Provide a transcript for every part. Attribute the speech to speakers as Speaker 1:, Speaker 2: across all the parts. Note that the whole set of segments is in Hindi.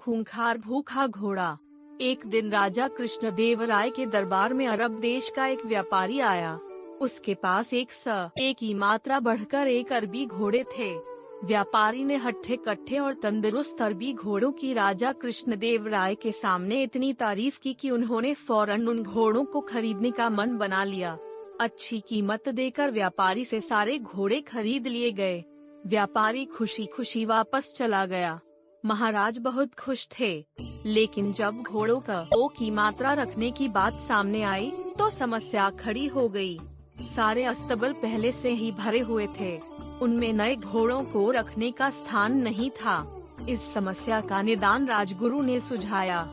Speaker 1: खूंखार भूखा घोड़ा। एक दिन राजा कृष्णदेवराय के दरबार में अरब देश का एक व्यापारी आया। उसके पास एक की मात्रा बढ़कर 1 अरबी घोड़े थे। व्यापारी ने हट्ठे कट्ठे और तंदुरुस्त अरबी घोड़ों की राजा कृष्णदेवराय के सामने इतनी तारीफ की कि उन्होंने फौरन उन घोड़ों को खरीदने का मन बना लिया। अच्छी कीमत देकर व्यापारी से सारे घोड़े खरीद लिए गए। व्यापारी खुशी खुशी वापस चला गया। महाराज बहुत खुश थे, लेकिन जब घोड़ों की मात्रा रखने की बात सामने आई तो समस्या खड़ी हो गई। सारे अस्तबल पहले से ही भरे हुए थे, उनमें नए घोड़ों को रखने का स्थान नहीं था। इस समस्या का निदान राजगुरु ने सुझाया।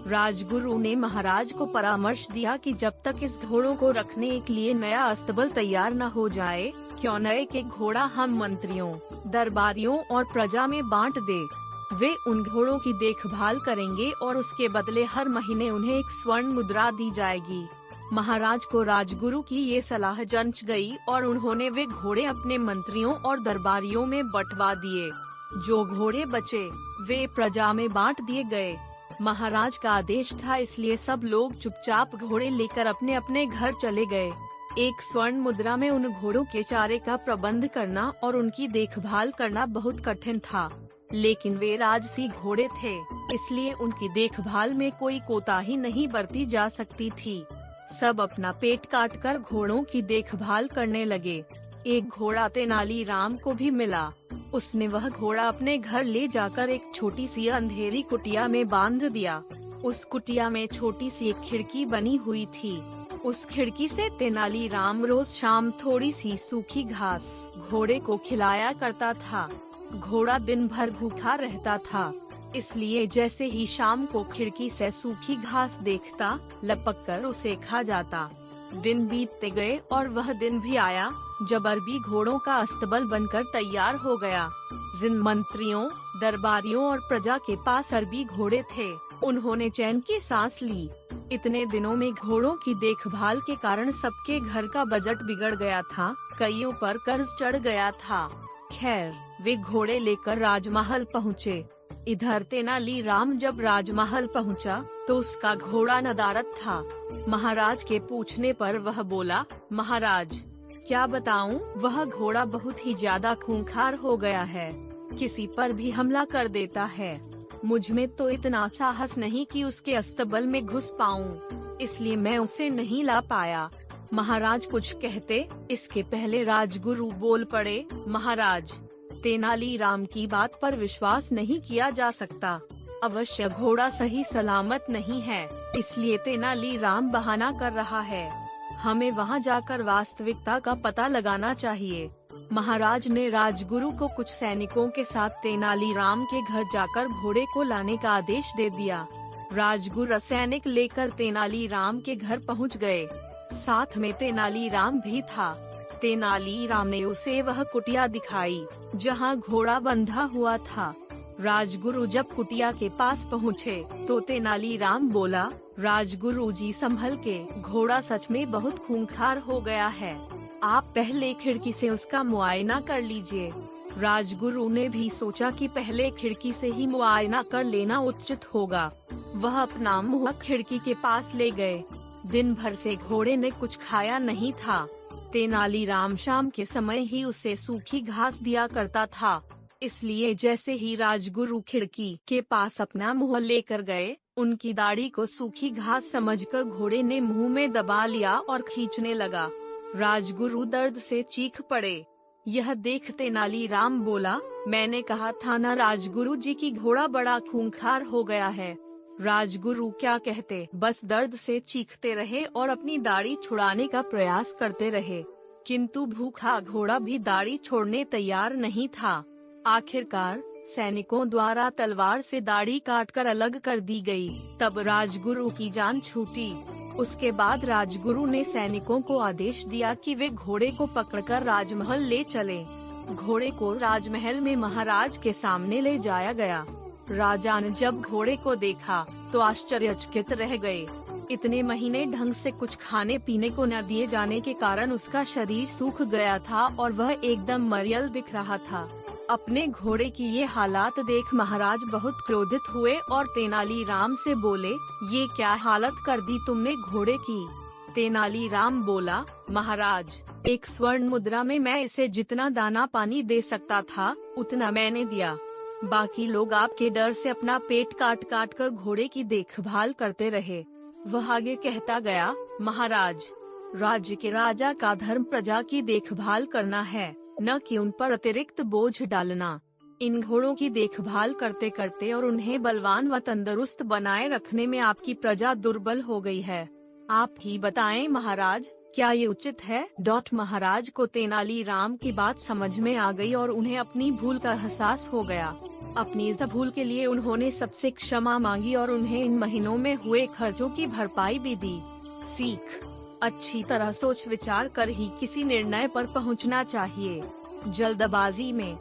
Speaker 1: राजगुरु ने महाराज को परामर्श दिया कि जब तक इस घोड़ों को रखने के लिए नया अस्तबल तैयार न हो जाए, क्यों न एक घोड़ा हम मंत्रियों, दरबारियों और प्रजा में बांट दे। वे उन घोड़ों की देखभाल करेंगे और उसके बदले हर महीने उन्हें 1 स्वर्ण मुद्रा दी जाएगी। महाराज को राजगुरु की ये सलाह जंच गई और उन्होंने वे घोड़े अपने मंत्रियों और दरबारियों में बंटवा दिए। जो घोड़े बचे वे प्रजा में बांट दिए गए। महाराज का आदेश था, इसलिए सब लोग चुपचाप घोड़े लेकर अपने अपने घर चले गए। 1 स्वर्ण मुद्रा में उन घोड़ों के चारे का प्रबंध करना और उनकी देखभाल करना बहुत कठिन था, लेकिन वे राजसी घोड़े थे, इसलिए उनकी देखभाल में कोई कोताही नहीं बरती जा सकती थी। सब अपना पेट काटकर घोड़ों की देखभाल करने लगे। एक घोड़ा तेनालीराम को भी मिला। उसने वह घोड़ा अपने घर ले जाकर एक छोटी सी अंधेरी कुटिया में बांध दिया। उस कुटिया में छोटी सी एक खिड़की बनी हुई थी। उस खिड़की से तेनालीराम रोज शाम थोड़ी सी सूखी घास घोड़े को खिलाया करता था। घोड़ा दिन भर भूखा रहता था, इसलिए जैसे ही शाम को खिड़की से सूखी घास देखता, लपक कर उसे खा जाता। दिन बीतते गए और वह दिन भी आया जब अरबी घोड़ों का अस्तबल बनकर तैयार हो गया। जिन मंत्रियों, दरबारियों और प्रजा के पास अरबी घोड़े थे, उन्होंने चैन की सांस ली। इतने दिनों में घोड़ों की देखभाल के कारण सबके घर का बजट बिगड़ गया था, कईयों पर कर्ज चढ़ गया था। खैर, वे घोड़े लेकर राजमहल पहुँचे। इधर तेनालीराम जब राजमहल पहुँचा तो उसका घोड़ा नदारद था। महाराज के पूछने पर वह बोला, महाराज क्या बताऊं, वह घोड़ा बहुत ही ज्यादा खूंखार हो गया है, किसी पर भी हमला कर देता है। मुझ में तो इतना साहस नहीं कि उसके अस्तबल में घुस पाऊं, इसलिए मैं उसे नहीं ला पाया। महाराज कुछ कहते, इसके पहले राजगुरु बोल पड़े, महाराज तेनालीराम की बात पर विश्वास नहीं किया जा सकता। अवश्य घोड़ा सही सलामत नहीं है, इसलिए तेनालीराम बहाना कर रहा है। हमें वहां जाकर वास्तविकता का पता लगाना चाहिए। महाराज ने राजगुरु को कुछ सैनिकों के साथ तेनालीराम के घर जाकर घोड़े को लाने का आदेश दे दिया। राजगुरु सैनिक लेकर तेनालीराम के घर पहुंच गए। साथ में तेनालीराम भी था। तेनालीराम ने उसे वह कुटिया दिखाई जहां घोड़ा बंधा हुआ था। राजगुरु जब कुटिया के पास पहुँचे तो तेनालीराम बोला, राजगुरु जी संभल के, घोड़ा सच में बहुत खूंखार हो गया है। आप पहले खिड़की से उसका मुआयना कर लीजिए। राजगुरु ने भी सोचा कि पहले खिड़की से ही मुआयना कर लेना उचित होगा। वह अपना मुंह खिड़की के पास ले गए। दिन भर से घोड़े ने कुछ खाया नहीं था। तेनालीराम शाम के समय ही उसे सूखी घास दिया करता था, इसलिए जैसे ही राजगुरु खिड़की के पास अपना मुंह लेकर गए, उनकी दाढ़ी को सूखी घास समझकर घोड़े ने मुंह में दबा लिया और खींचने लगा। राजगुरु दर्द से चीख पड़े। यह देख तेनालीराम बोला, मैंने कहा था ना राजगुरु जी की घोड़ा बड़ा खूंखार हो गया है। राजगुरु क्या कहते, बस दर्द से चीखते रहे और अपनी दाढ़ी छुड़ाने का प्रयास करते रहे, किंतु भूखा घोड़ा भी दाढ़ी छोड़ने तैयार नहीं था। आखिरकार सैनिकों द्वारा तलवार से दाढ़ी काटकर अलग कर दी गई। तब राजगुरु की जान छूटी। उसके बाद राजगुरु ने सैनिकों को आदेश दिया कि वे घोड़े को पकड़कर राजमहल ले चले। घोड़े को राजमहल में महाराज के सामने ले जाया गया। राजा ने जब घोड़े को देखा तो आश्चर्यचकित रह गए। इतने महीने ढंग से कुछ खाने पीने को न दिए जाने के कारण उसका शरीर सूख गया था और वह एकदम मरियल दिख रहा था। अपने घोड़े की ये हालात देख महाराज बहुत क्रोधित हुए और तेनालीराम से बोले, ये क्या हालत कर दी तुमने घोड़े की। तेनालीराम बोला, महाराज, एक स्वर्ण मुद्रा में मैं इसे जितना दाना पानी दे सकता था उतना मैंने दिया। बाकी लोग आपके डर से अपना पेट काट काट कर घोड़े की देखभाल करते रहे। वह आगे कहता गया, महाराज, राज्य के राजा का धर्म प्रजा की देखभाल करना है, न कि उन पर अतिरिक्त बोझ डालना। इन घोड़ों की देखभाल करते करते और उन्हें बलवान व तंदुरुस्त बनाए रखने में आपकी प्रजा दुर्बल हो गई है। आप ही बताएं महाराज, क्या ये उचित है? महाराज को तेनालीराम की बात समझ में आ गई और उन्हें अपनी भूल का एहसास हो गया। अपनी इस भूल के लिए उन्होंने सबसे क्षमा मांगी और उन्हें इन महीनों में हुए खर्चों की भरपाई भी दी। सीख: अच्छी तरह सोच विचार कर ही किसी निर्णय पर पहुंचना चाहिए। जल्दबाजी में